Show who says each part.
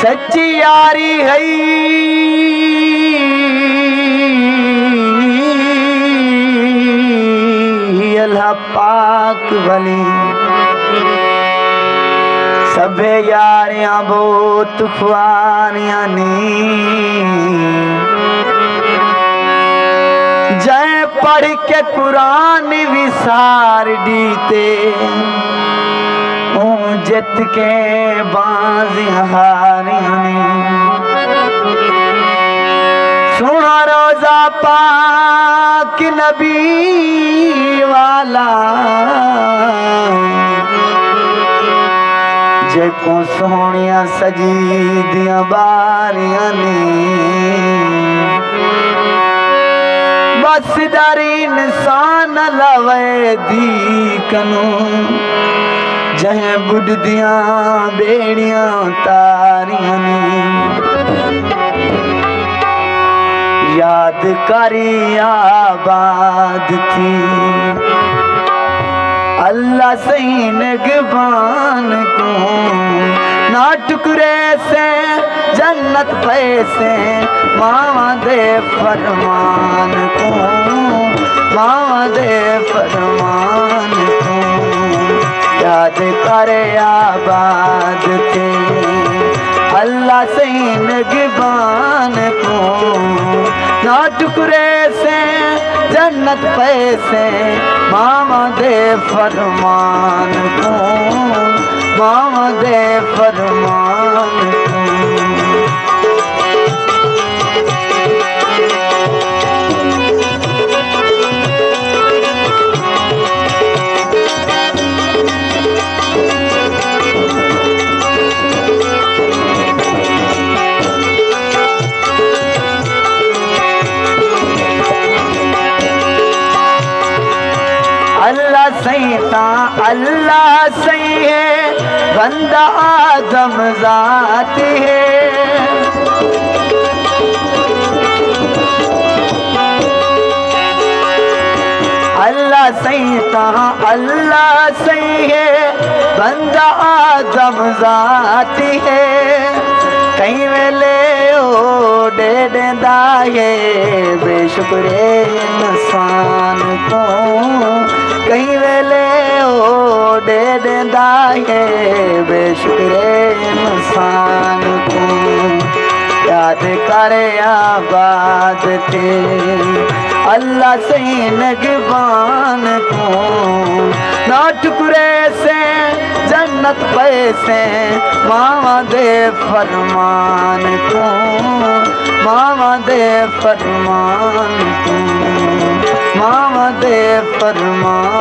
Speaker 1: सच्ची यारी है अल्लाह पाक भली सभे यारियां बहुत ख्वारियां नी जय पढ़ के कुरान विसार दीते जित के बाजियां हारियां नी सुना रोजा पाक नबी वाला जेको सोहणिया सजी दियां बारियां ने बस डर इंसान लवे दी कनू जहे बुढ़ दियां बेड़ियां तारियां ने याद करी आबाद थी अल्लाह सही निगबान को ना टुकड़े से जन्नत पैसे मामा दे फरमान को मामा दे फरमान को याद करे आबाद थे अल्लाह सही निगबान को ना टुकड़े से जन्नत पैसे मामा दे फरमान को मामा दे फरमान को अल्लाह सही ता अल्लाह सही है बंदा आदम जात है अल्लाह सही ता अल्लाह सही है बंदा आदम जात है कई वेले ओ दे देंदा है बेशुक्रे इंसान को कई वेले ओ दे देंदा है बेशुक्रे इंसान को याद करे आबाद थे अल्लाह सही निगबान को ना टुकड़े से जन्नत पैसे मामा दे फरमान को मामा दे फरमान को मामा दे फरमान